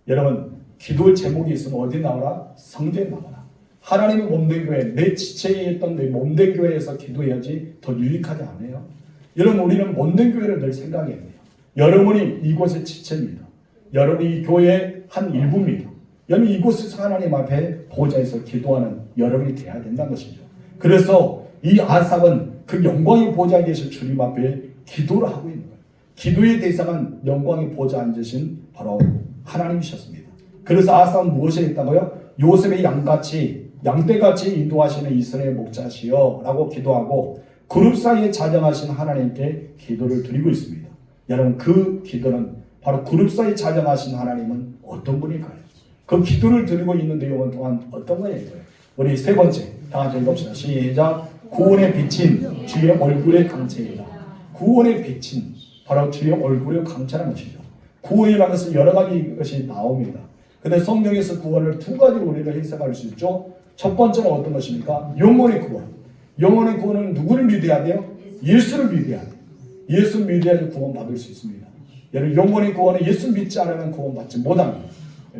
여러분 기도의 제목이 있으면 어디 나오라? 성전에 나오라. 하나님의 몸된 교회, 내 지체에 있던 내 몸된 교회에서 기도해야지 더 유익하지 않아요? 여러분 우리는 몸된 교회를 늘 생각해야 돼요. 여러분이 이곳의 지체입니다. 여러분이 이 교회의 한 일부입니다. 여러분 이곳에서 하나님 앞에 보좌에서 기도하는 여러분이 되어야 된다는 것이죠. 그래서 이 아삽은 그 영광의 보좌에 계신 주님 앞에 기도를 하고 있는 거예요. 기도의 대상은 영광의 보좌에 앉으신 바로 하나님이셨습니다. 그래서 아삽은 무엇을 했다고요? 요셉의 양떼같이 인도하시는 이스라엘 목자시여 라고 기도하고 그룹 사이에 자정하신 하나님께 기도를 드리고 있습니다. 여러분 그 기도는 바로 그룹 사이에 자정하신 하나님은 어떤 분일까요? 그 기도를 드리고 있는 내용은 또한 어떤 거예요? 우리 세 번째 다 같이 읽읍시다. 시작. 구원의 빛인 주의 얼굴의 강체이다. 구원의 빛인 바로 주의 얼굴의 강체라는 것이죠. 구원이라는 것은 여러 가지 것이 나옵니다. 근데 성경에서 구원을 2가지로 우리가 해석할 수 있죠. 첫 번째는 어떤 것입니까? 영혼의 구원. 영혼의 구원은 누구를 믿어야 돼요? 예수를 믿어야 돼요. 예수 믿어야지 구원받을 수 있습니다. 여러분 영혼의 구원은 예수 믿지 않으면 구원받지 못합니다.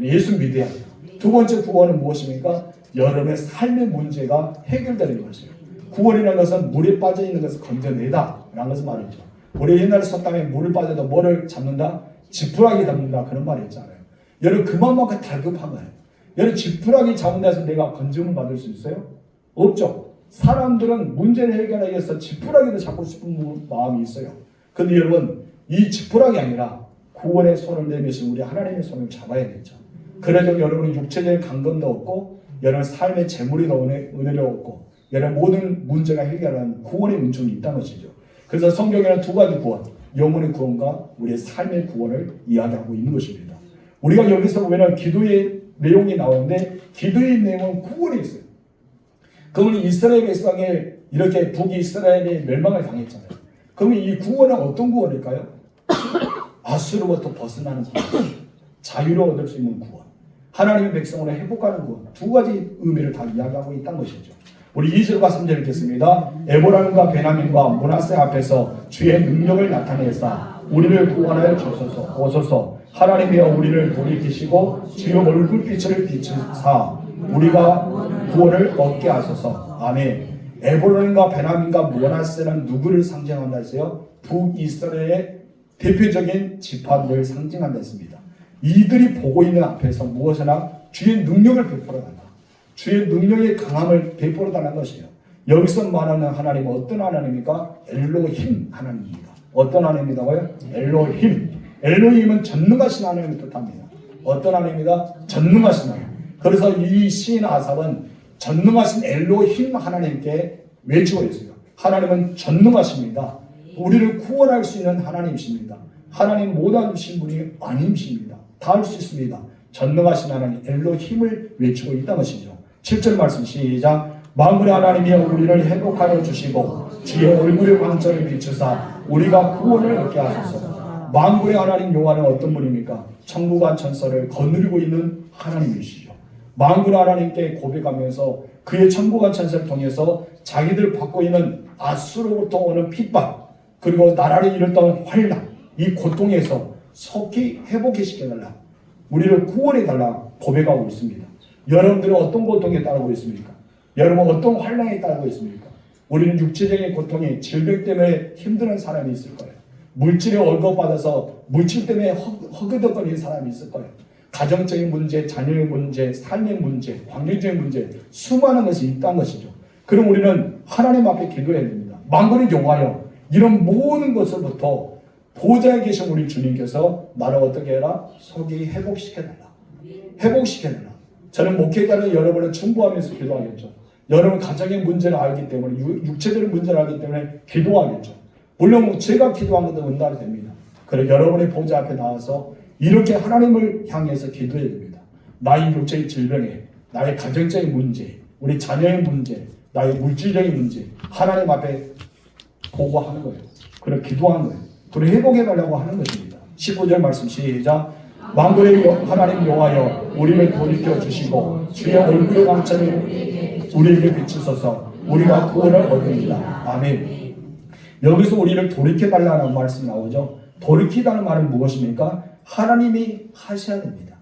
예수 믿어야 돼요. 2번째 구원은 무엇입니까? 여러분의 삶의 문제가 해결되는 것이에요. 구원이라는 것은 물에 빠져 있는 것을 건져내다 라는 것을 말이죠. 우리 옛날에 석담에 물을 빠져도 뭐를 잡는다? 지푸라기 잡는다 그런 말이 있잖아요. 여러분 그만큼 다급한 거예요. 여러분 지푸라기 잡은 데서 내가 건짐을 받을 수 있어요? 없죠. 사람들은 문제를 해결하기 위해서 지푸라기도 잡고 싶은 마음이 있어요. 근데 여러분 이 지푸라기 아니라 구원의 손을 내미신 우리 하나님의 손을 잡아야겠죠. 그래도 여러분이 육체적인 강건도 없고 여러분 삶의 재물이 은혜를 얻고 여러분 모든 문제가 해결하는 구원의 문중이 있다는 것이죠. 그래서 성경에는 2가지 구원, 영혼의 구원과 우리의 삶의 구원을 이야기하고 있는 것입니다. 우리가 여기서 보면 기도의 내용이 나오는데 기도의 내용은 구원이 있어요. 그러면 이스라엘 백성이 이렇게 북이스라엘이 멸망을 당했잖아요. 그러면 이 구원은 어떤 구원일까요? 아수로부터 벗어나는 구원, 자유를 얻을 수 있는 구원, 하나님의 백성으로 회복하는 구원, 2가지 의미를 다 이야기하고 있다는 것이죠. 우리 2절과 3절 읽겠습니다. 에브라임과 베냐민과 므낫세 앞에서 주의 능력을 나타내사 우리를 구원하여 주소서. 오소서. 하나님이여 우리를 돌이키시고 주의 얼굴빛을 비추사 우리가 구원을 얻게 하소서. 아멘. 에브론과 베냐민과 므낫세는 누구를 상징한다 했어요? 북이스라엘의 대표적인 지파들을 상징한다 했습니다. 이들이 보고 있는 앞에서 무엇이나 주의 능력을 베풀어 달라. 주의 능력의 강함을 베풀어 달라는 것이에요. 여기서 말하는 하나님은 어떤 하나님입니까? 엘로힘 하나님입니다. 어떤 하나님이라고요? 엘로힘. 엘로힘은 전능하신 하나님을 뜻합니다. 어떤 하나님입니다? 전능하신 하나님. 그래서 이 시인 아삽은 전능하신 엘로힘 하나님께 외치고 있어요. 하나님은 전능하십니다. 우리를 구원할 수 있는 하나님이십니다. 하나님 못하신 분이 아니십니다. 다 할 수 있습니다. 전능하신 하나님 엘로힘을 외치고 있다는 것이죠. 7절 말씀 시작. 만군의 하나님이 우리를 회복하여 주시고 주의 얼굴의 광채를 비추사 우리가 구원을 얻게 하소서. 만군의 하나님 여호와는 어떤 분입니까? 천국과 천사를 거느리고 있는 하나님이시죠. 만군의 하나님께 고백하면서 그의 천국과 천사를 통해서 자기들 받고 있는 아수로부터 오는 핍박 그리고 나라를 잃었던 환난 이 고통에서 속히 회복해 시켜달라. 우리를 구원해달라 고백하고 있습니다. 여러분들은 어떤 고통에 따르고 있습니까? 여러분 어떤 환난에 따르고 있습니까? 우리는 육체적인 고통이 질병 때문에 힘드는 사람이 있을 거예요. 물질에 월급받아서 물질 때문에 허그덕거리는 사람이 있을 거예요. 가정적인 문제, 자녀의 문제, 삶의 문제, 관계적인 문제 수많은 것이 있다는 것이죠. 그럼 우리는 하나님 앞에 기도해야 됩니다. 만군의 여호와여 이런 모든 것으로부터 보좌에 계신 우리 주님께서 나를 어떻게 해라? 속히 회복시켜달라. 회복시켜달라. 저는 목회자는 여러분을 충고하면서 기도하겠죠. 여러분 가정의 문제를 알기 때문에 육체적인 문제를 알기 때문에 기도하겠죠. 물론 제가 기도한 것도 응답이 됩니다. 그래 여러분의 보좌 앞에 나와서 이렇게 하나님을 향해서 기도해야 됩니다. 나의 육체의 질병에 나의 가정적인 문제 우리 자녀의 문제 나의 물질적인 문제 하나님 앞에 보고하는 거예요. 그래 기도하는 거예요. 그래 회복해달라고 하는 것입니다. 19절 말씀 시작. 만군의 하나님 여호와여 우리를 돌이켜 주시고 주의 얼굴의 광채를 우리에게 비추소서 우리가 구원을 얻으리라. 아멘. 여기서 우리를 돌이켜달라는 말씀이 나오죠. 돌이키다는 말은 무엇입니까? 하나님이 하셔야 됩니다.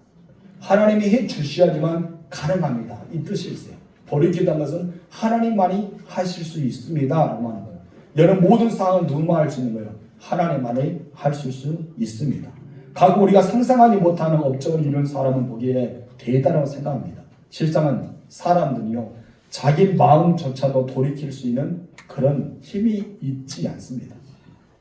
하나님이 해 주셔야지만 가능합니다. 이 뜻이 있어요. 돌이키다는 것은 하나님만이 하실 수 있습니다. 라고 하는 거예요. 여러분 모든 상황은 누구만 할 수 있는 거예요? 하나님만이 하실 수 있습니다. 가끔 우리가 상상하지 못하는 업적을 이룬 사람은 보기에 대단하다고 생각합니다. 실상은 사람들이요 자기 마음조차도 돌이킬 수 있는 그런 힘이 있지 않습니다.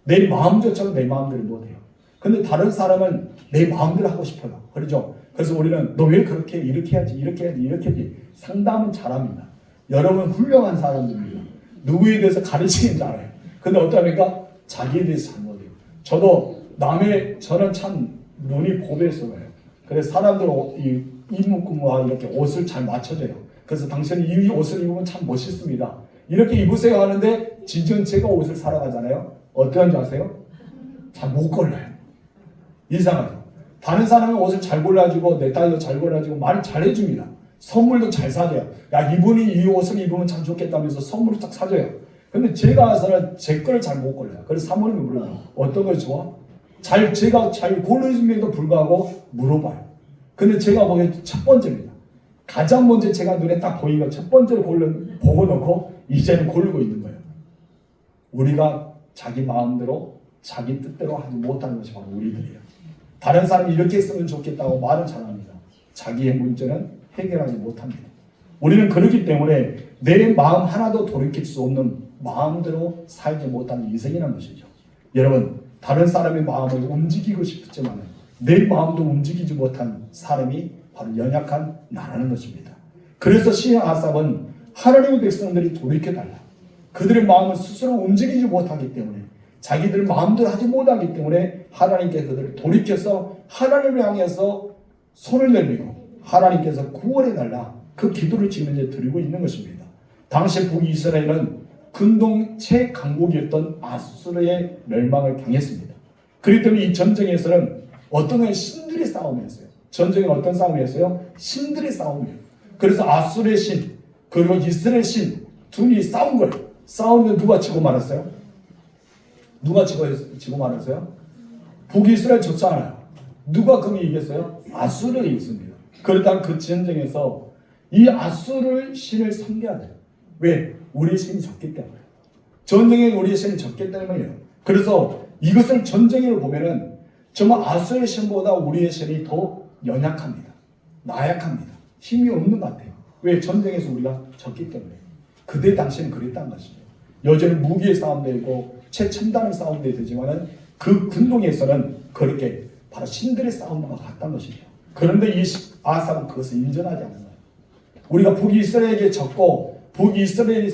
내 마음조차도 내 마음대로 못해요. 근데 다른 사람은 내 마음대로 하고 싶어요. 그렇죠? 그래서 우리는 너 왜 그렇게 이렇게 해야지 이렇게 해야지 이렇게 해야지 상담은 잘합니다. 여러분 훌륭한 사람들입니다. 누구에 대해서 가르치는 줄 알아요. 근데 어떠합니까? 자기에 대해서 잘 못해요. 저는 참 눈이 보배스러워요. 그래서 사람들 이 이목구와 이렇게 옷을 잘 맞춰줘요. 그래서 당신은 이 옷을 입으면 참 멋있습니다. 이렇게 입으세요 하는데 진정 제가 옷을 사러 가잖아요. 어떠한 줄 아세요? 잘 못 골라요. 이상하죠. 다른 사람이 옷을 잘 골라주고 내 딸도 잘 골라주고 말을 잘 해줍니다. 선물도 잘 사줘요. 야 이분이 이 옷을 입으면 참 좋겠다면서 선물을 딱 사줘요. 근데 제가 와서는 제 거를 잘 못 골라요. 그래서 사모님이 물어봐요. 어떤 걸 좋아? 제가 잘 골라줌에도 불구하고 물어봐요. 근데 제가 보기엔 첫 번째입니다. 가장 먼저 제가 눈에 딱 보이는 거 첫 번째로 보고 놓고 이제는 고르고 있는 거예요. 우리가 자기 마음대로 자기 뜻대로 하지 못하는 것이 바로 우리들이에요. 다른 사람이 이렇게 했으면 좋겠다고 말은 잘합니다. 자기의 문제는 해결하지 못합니다. 우리는 그렇기 때문에 내 마음 하나도 돌이킬 수 없는 마음대로 살지 못하는 인생이라는 것이죠. 여러분 다른 사람의 마음을 움직이고 싶지만 내 마음도 움직이지 못한 사람이 바로 연약한 나라는 것입니다. 그래서 시인 아삽은 하나님의 백성들이 돌이켜달라. 그들의 마음을 스스로 움직이지 못하기 때문에 자기들 마음대로 하지 못하기 때문에 하나님께서 그들을 돌이켜서 하나님을 향해서 손을 내밀고 하나님께서 구원해달라. 그 기도를 지금 이제 드리고 있는 것입니다. 당시 북이스라엘은 근동체 강국이었던 아수르의 멸망을 당했습니다. 그렇기 때문에 이 전쟁에서는 어떤 신들의 싸움이었어요. 전쟁은 어떤 싸움이었어요? 신들의 싸움이에요. 그래서 아수르의 신 그리고 이스라엘 신 둘이 싸운 거예요. 싸우는데 누가 지고 말았어요? 누가 지고 말았어요? 북이스라엘 졌지 않아요. 누가 그럼 이겼어요? 아수르가 이겼습니다. 그렇다면 그 전쟁에서 이 아수르 신을 섬겨야 돼요. 왜? 우리의 신이 적기 때문에. 전쟁에 우리의 신이 적기 때문이에요. 그래서 이것을 전쟁으로 보면은 정말 아수르의 신보다 우리의 신이 더 연약합니다. 나약합니다. 힘이 없는 것 같아요. 왜? 전쟁에서 우리가 졌기 때문에. 그때 당시는 그랬다는 것이죠. 여전히 무기의 싸움도 있고 최첨단의 싸움도 되지만은 그 군동에서는 그렇게 바로 신들의 싸움과 같다는 것이죠. 그런데 이 아삽은 그것을 인정하지 않는 거예요. 우리가 북이스라엘에게 졌고 북이스라엘이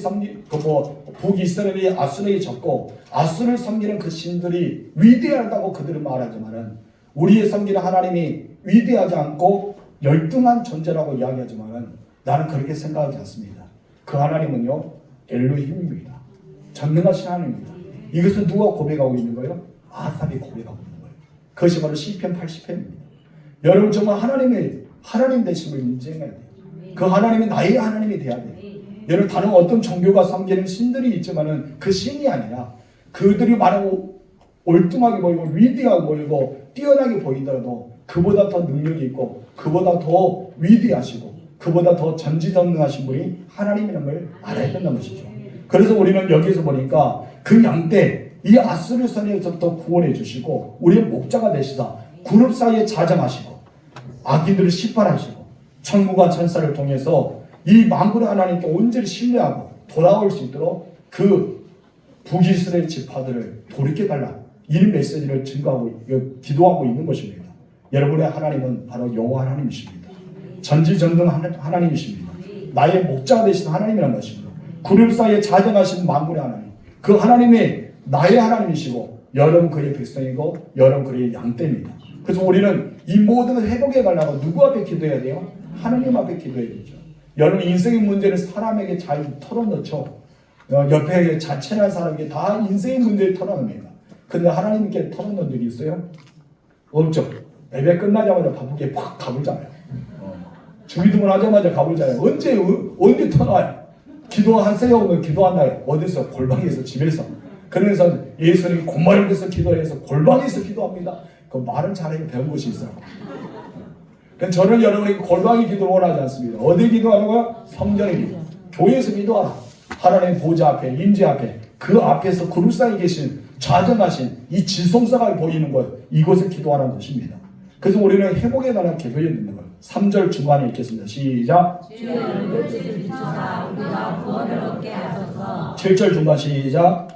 아수르에게 졌고 아수르를 섬기는 그 신들이 위대하다고 그들은 말하지만은 우리의 섬기는 하나님이 위대하지 않고 열등한 존재라고 이야기하지만은 나는 그렇게 생각하지 않습니다. 그 하나님은요 엘로힘입니다. 전능하신 하나님입니다. 이것은 누가 고백하고 있는 거예요? 아삽이 고백하고 있는 거예요. 그것이 바로 시편 80편입니다. 여러분 정말 하나님 되심을 인정해야 돼요. 그 하나님이 나의 하나님이 돼야 돼요. 여러분 다른 어떤 종교가 섬기는 신들이 있지만은 그 신이 아니라 그들이 말하고 올뚱하게 보이고 위대하게 보이고 뛰어나게 보이더라도 그보다 더 능력이 있고 그보다 더 위대하시고 그보다 더 전지전능하신 분이 하나님이라는 걸 알아야 된다는 것이죠. 그래서 우리는 여기서 보니까 그 양떼 이 아수르 선에서부터 구원해 주시고 우리의 목자가 되시다. 그룹 사이에 자정하시고 악인들을 심판하시고 천국과 천사를 통해서 이 만군의 하나님께 온전히 신뢰하고 돌아올 수 있도록 그 북이스라엘 지파들을 돌이켜달라 이 메시지를 증거하고 기도하고 있는 것입니다. 여러분의 하나님은 바로 여호와 하나님이십니다. 전지전능한 하나님이십니다. 나의 목자가 되신 하나님이라는 것입니다. 그룹 사이에 자정하신 만군의 하나님 그 하나님이 나의 하나님이시고 여러분 그의 백성이고 여러분 그의 양떼입니다. 그래서 우리는 이 모든 걸 회복해 가려고 누구 앞에 기도해야 돼요? 하나님 앞에 기도해야 되죠. 여러분 인생의 문제를 사람에게 잘 털어놓죠. 옆에 자체한 사람에게 다 인생의 문제를 털어놓습니다. 근데 하나님께 털어놓은 적이 있어요? 없죠. 예배 끝나자마자 바쁘게 팍 가불잖아요. 주기도문 하자마자 가불잖아요. 언제 털어놔요? 기도하세요 오면 기도한다요. 어디서? 골방에서 집에서. 그래서 예수님이 곧말에서 기도해서 골방에서 기도합니다. 그 말은 잘해요. 배운 것이 있어요. 저는 여러분에게 골방에 기도를 원하지 않습니다. 어디 기도하는 거야? 성전에 기도. 교회에서 기도하라. 하나님 보좌 앞에, 임재 앞에, 그 앞에서 그룹 사이에 계신 좌정하신 이 지성사가 보이는 것, 이곳에 기도하라는 것입니다. 그래서 우리는 회복에 관한 기도해야 되는 거예요. 3절 중간에 읽겠습니다. 시작. 7절 중간 시작.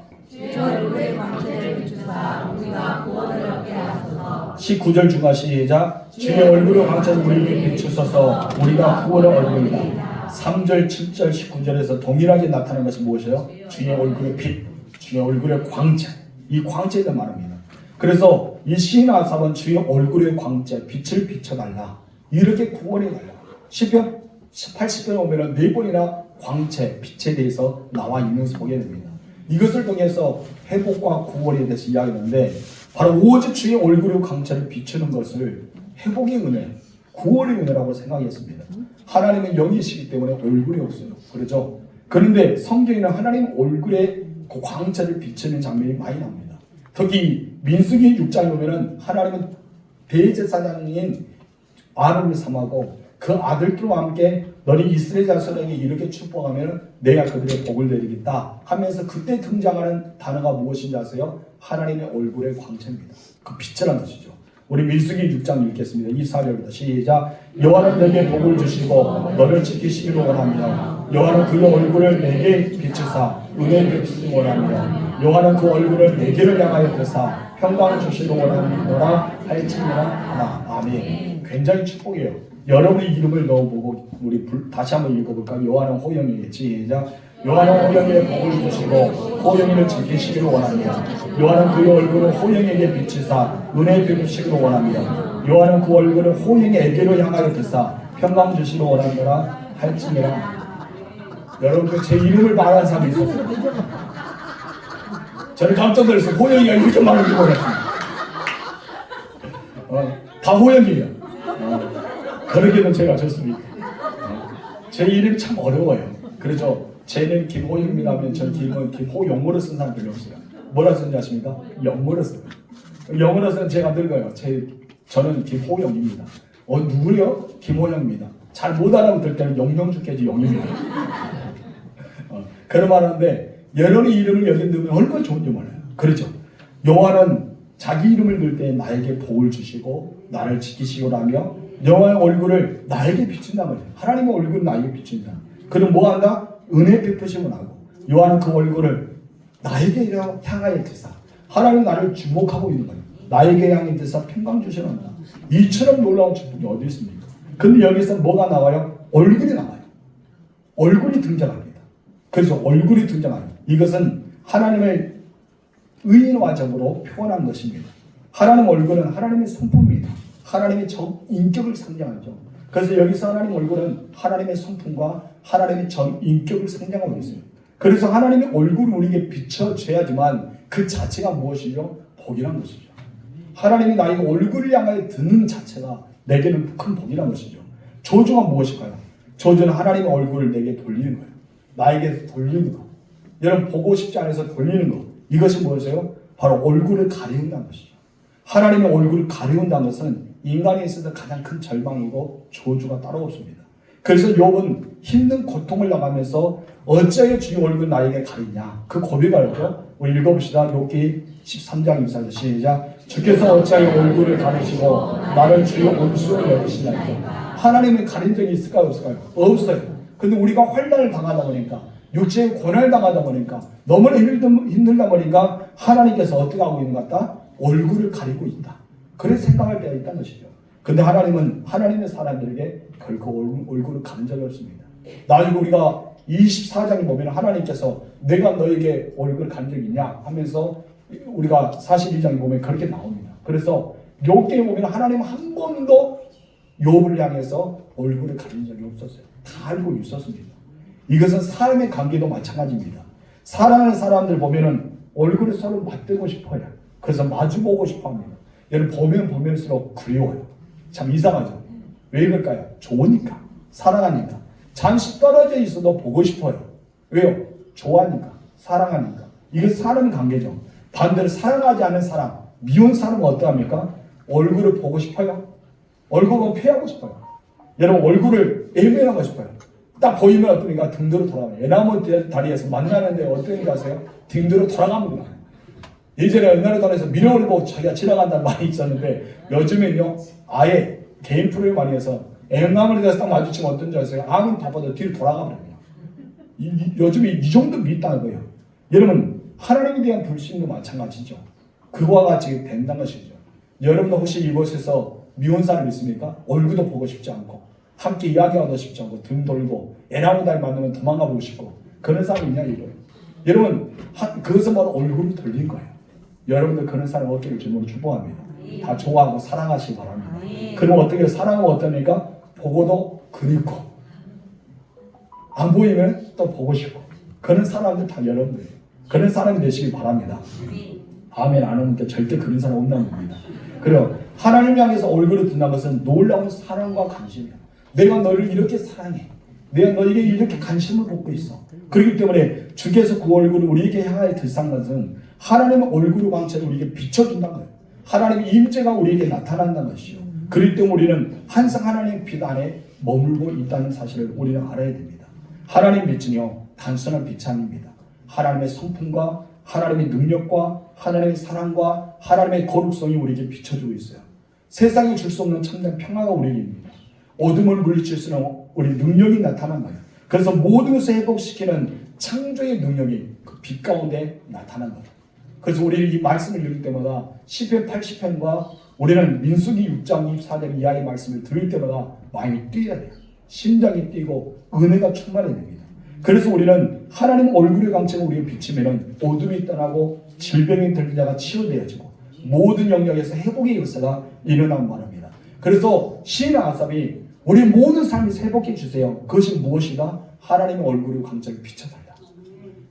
19절 중간 시작. 주의 얼굴의 광채를 우리에게 비추소서 우리가 구원을 얻으리이다. 3절, 7절, 19절에서 동일하게 나타나는 것이 무엇이에요? 주의 얼굴의 빛, 주의 얼굴의 광채. 이 광채에 대해 말합니다. 그래서 이 시인 아삽은 주의 얼굴의 광채, 빛을 비춰달라. 이렇게 구원해달라. 시편 80편에 오면 4번이나 광채, 빛에 대해서 나와 있는 것을 보게 됩니다. 이것을 통해서 회복과 구원에 대해서 이야기하는데 바로 오직 주의 얼굴의 광채를 비추는 것을 회복의 은혜, 구원의 은혜라고 생각했습니다. 하나님은 영이시기 때문에 얼굴이 없어요. 그렇죠? 그런데 성경에는 하나님 얼굴에 그 광채를 비추는 장면이 많이 나옵니다. 특히 민수기 6장에 보면 하나님은 대제사장인 아론을 삼하고 그 아들들과 함께 너희 이스라엘 자손에게 이렇게 축복하면 내가 그들의 복을 내리겠다 하면서 그때 등장하는 단어가 무엇인지 아세요? 하나님의 얼굴의 광채입니다. 그 빛이라는 것이죠. 우리 민수기 6장 읽겠습니다. 24절부터 시작. 여호와는 내게 복을 주시고 너를 지키시기를 원하며 여호와는 그의 얼굴을 내게 비추사 은혜를 베푸시기 원하며 여호와는 그 얼굴을 내게를 향하여 드사 평강을 주시기를 원하노라 할지니라 하나. 아멘. 굉장히 축복이에요. 여러분의 이름을 넣어보고 우리 다시 한번 읽어볼까요? 여호와는 호영이에게 시작. 여호와는 호영이의 복을 주시고 호영이를 지키시기를 원하며 여호와는 그의 얼굴을 호영에게 비치사 은혜 베푸시기를 원하며 여호와는 그 얼굴을 호영에게로 향하여 드사 평강 주시기를 원하노라 할지니라. 여러분 제 이름을 말하는 사람이 있었어요. 저는 깜짝 놀랐어요. 호영이가 이렇게 많은 줄 몰랐습니다. 다 호영이에요. 그러기는 제가 좋습니다. 제 이름이 참 어려워요. 그래서 쟤는 김호영입니다 하면 전 김호영으로 쓴 사람 별로 없어요. 뭐라 쓰는지 아십니까? 영어로 써요. 영어로 쓰는 제가 늙어요. 저는 김호영입니다. 누구요? 김호영입니다. 잘 못 알아듣을 때는 영영죽해지 영입니다. 그런 말 하는데 여러분의 이름을 여기 넣으면 얼마나 좋은지 몰라요. 그렇죠. 여호와는 자기 이름을 넣을 때 나에게 복을 주시고 나를 지키시고라며 여호와의 얼굴을 나에게 비춘단 말이에요. 하나님의 얼굴은 나에게 비춘다. 그럼 뭐 한다? 은혜 베푸심을 하고 여호와는 그 얼굴을 나에게 향하여 드사 하나님 나를 주목하고 있는 거예요. 나에게 향해 드사 평강 주시는다. 이처럼 놀라운 축복이 어디 있습니까? 근데 여기서 뭐가 나와요? 얼굴이 나와요. 얼굴이 등장합니다. 그래서 얼굴이 등장하는 이것은 하나님의 의인과 적으로 표현한 것입니다. 하나님 얼굴은 하나님의 성품입니다. 하나님의 인격을 상징하죠. 그래서 여기서 하나님 얼굴은 하나님의 성품과 하나님의 인격을 상징하고 있어요. 그래서 하나님의 얼굴을 우리에게 비춰줘야지만 그 자체가 무엇이죠? 복이란 것이죠. 하나님이 나의 얼굴을 향하여 드는 자체가 내게는 큰 복이란 것이죠. 저주가 무엇일까요? 저주는 하나님의 얼굴을 내게 돌리는 거예요. 나에게 돌리는 거. 여러분 보고 싶지 않아서 돌리는 거. 이것이 무엇이에요? 바로 얼굴을 가리운다는 것이죠. 하나님의 얼굴을 가리운다는 것은 인간에 있어서 가장 큰 절망이고 저주가 따로 없습니다. 그래서 욥은 힘든 고통을 나가면서 어찌하여 주의 얼굴 나에게 가리냐 그 고백을 하죠. 우리 읽어봅시다. 욥기 13장 24절 시작. 주께서 어찌하여 얼굴을 가리시고 나를 주의 온수로 여기시나이까. 하나님이 가린 적이 있을까요? 없을까요? 없어요. 근데 우리가 환난을 당하다 보니까 육체의 고난을 당하다 보니까 너무나 힘들다 보니까 하나님께서 어떻게 하고 있는 것 같다? 얼굴을 가리고 있다. 그런 생각할 때가 있다는 것이죠. 근데 하나님은 하나님의 사람들에게 결코 얼굴을 가린 적이 없습니다. 나중에 우리가 24장에 보면 하나님께서 내가 너에게 얼굴을 가린 적이 있냐 하면서 우리가 42장에 보면 그렇게 나옵니다. 그래서 욥기에 보면 하나님은 한 번도 욥을 향해서 얼굴을 가린 적이 없었어요. 다 알고 있었습니다. 이것은 사람의 관계도 마찬가지입니다. 사랑하는 사람들 보면은 얼굴을 서로 맞대고 싶어요. 그래서 마주보고 싶어 합니다. 여러분 보면 보면수록 그리워요. 참 이상하죠. 왜 그럴까요? 좋으니까, 사랑하니까. 잠시 떨어져 있어도 보고 싶어요. 왜요? 좋아하니까, 사랑하니까. 이게 사람 관계죠. 반대로 사랑하지 않는 사람, 미운 사람은 어떠합니까? 얼굴을 보고 싶어요. 얼굴은 피하고 싶어요. 여러분 얼굴을 애매하고 싶어요. 딱 보이면 어떠니까 등도로 돌아가요. 애나무 다리에서 만나는데 어떠니까 아세요? 등도로 돌아갑니다. 예전에 옛날에 다니면서 미련을 보고 자기가 지나간다는 말이 있었는데 요즘엔요 아예 개인 프로를 많이 해서 앵암을 대해서 딱 마주치면 어떤 줄 아세요? 암은 바빠도 뒤로 돌아가버려요. 요즘에 이 정도 믿다는 거예요. 여러분 하나님에 대한 불신도 마찬가지죠. 그와 같이 된다는 것이죠. 여러분도 혹시 이곳에서 미운 사람 있습니까? 얼굴도 보고 싶지 않고 함께 이야기하고 싶지 않고 등 돌고 애나무 다리 만나면 도망가 보고 싶고 그런 사람 있냐 이거예요. 여러분 그것은 바로 얼굴을 돌린 거예요. 여러분들 그런 사람 없기를 주님으로 축복합니다. 다 좋아하고 사랑하시기 바랍니다. 그럼 어떻게 사랑하면 어떠니까? 보고도 그립고 안 보이면 또 보고 싶고 그런 사람들 다 여러분들이에요. 그런 사람이 되시기 바랍니다. 아멘 안 하는데 절대 그런 사람 없는 겁니다. 그리고 하나님 향해서 얼굴을 든다는 것은 놀라운 사랑과 관심이야. 내가 너를 이렇게 사랑해. 내가 너에게 이렇게 관심을 갖고 있어. 그렇기 때문에 주께서 그 얼굴을 우리에게 향하여 드신 것은 하나님의 얼굴의 광채를 우리에게 비춰준다는 거예요. 하나님의 임재가 우리에게 나타난다는 것이죠. 그렇기 때문에 우리는 항상 하나님의 빛 안에 머물고 있다는 사실을 우리는 알아야 됩니다. 하나님 빛은요 단순한 빛이 아닙니다. 하나님의 성품과 하나님의 능력과 하나님의 사랑과 하나님의 거룩성이 우리에게 비춰주고 있어요. 세상이 줄 수 없는 참된 평화가 우리에게입니다. 어둠을 물리칠 수 있는 우리 능력이 나타난 거예요. 그래서 모든 것을 회복시키는 창조의 능력이 그 빛 가운데 나타난 거예요. 그래서 우리는 이 말씀을 읽을 때마다 시편 80편과 우리는 민수기 6장 24절 이하의 말씀을 들을 때마다 마음이 뛰어야 돼요. 심장이 뛰고 은혜가 충만해야 됩니다. 그래서 우리는 하나님 얼굴의 광채가 우리에 비치면 어둠이 떠나고 질병이 들린 자가 치유되어지고 모든 영역에서 회복의 역사가 일어나고 말합니다. 그래서 시인 아삽이 우리 모든 삶을 회복해 주세요. 그것이 무엇이다? 하나님의 얼굴의 광채를 비춰달라.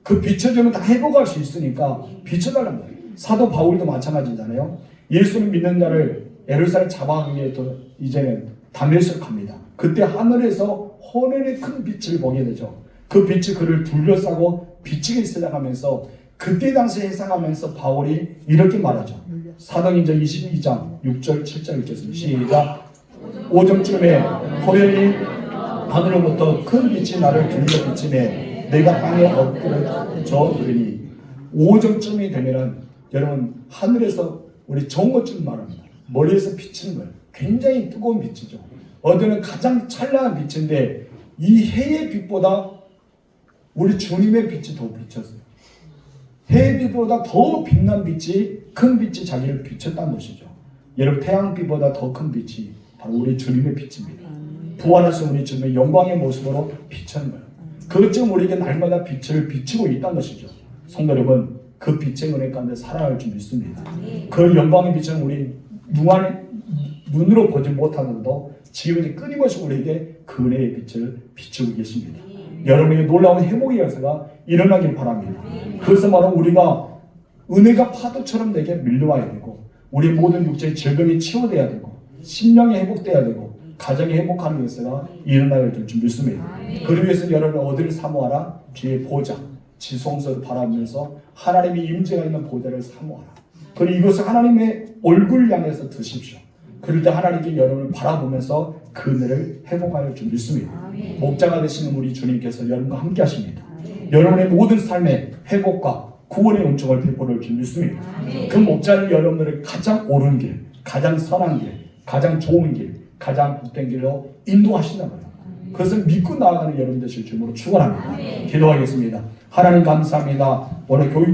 그 비춰주면 다 회복할 수 있으니까 비춰달라는 거예요. 사도 바울도 마찬가지잖아요. 예수를 믿는 자를 예루살렘 잡아가기 위해 또 이제는 다메섹으로 갑니다. 그때 하늘에서 헌혈의 큰 빛을 보게 되죠. 그 빛이 그를 둘러싸고 비치기 시작하면서 그때 당시 해상하면서 바울이 이렇게 말하죠. 사도행전 22장 6절 7절 읽겠습니다. 시작. 오정쯤에 호련히 하늘로부터 큰 빛이 나를 둘러 비치매 내가 땅에 엎드려져 누리니 5점쯤이 되면은 여러분 하늘에서 우리 정오쯤 말합니다. 머리에서 비치는 거예요. 굉장히 뜨거운 빛이죠. 어디는 가장 찬란한 빛인데 이 해의 빛보다 우리 주님의 빛이 더 비쳤어요. 해의 빛보다 더 빛난 빛이 큰 빛이 자기를 비쳤다는 것이죠. 여러분 태양빛보다 더 큰 빛이 바로 우리 주님의 빛입니다. 부활하신 우리 주님의 영광의 모습으로 비치는 거예요. 그것쯤 우리에게 날마다 빛을 비치고 있다는 것이죠. 성도 여러분, 그 빛의 은혜 가운데 살아갈 줄 믿습니다. 그 영광의 빛은 우리 눈으로 보지 못하는데도 지금까지 끊임없이 우리에게 그 은혜의 빛을 비추고 계십니다. 여러분에게 놀라운 회복의 역사가 일어나길 바랍니다. 그래서 바로 우리가 은혜가 파도처럼 내게 밀려와야 되고 우리 모든 육체의 질병이 치유돼야 되고 심령이 회복돼야 되고 가정이 회복하는 역사가 일어나야 될 줄 믿습니다. 그를 위해서 여러분 어디를 사모하라? 주의 보좌, 지성소를 바라보면서 하나님의 임재가 있는 보좌를 사모하라. 그리고 이것을 하나님의 얼굴 향해서 드십시오. 그럴 때 하나님께 여러분을 바라보면서 그 은혜를 회복할 줄 믿습니다. 목자가 되시는 우리 주님께서 여러분과 함께 하십니다. 여러분의 모든 삶의 회복과 구원의 은총을 베풀어 줄 믿습니다. 그 목자는 여러분들의 가장 옳은 길, 가장 선한 길, 가장 좋은 길, 가장 복된 길로 인도하신다는 거예요. 그것을 믿고 나아가는 여러분 되실 줄로 축원합니다. 기도하겠습니다. 하나님 감사합니다. 오늘 교육자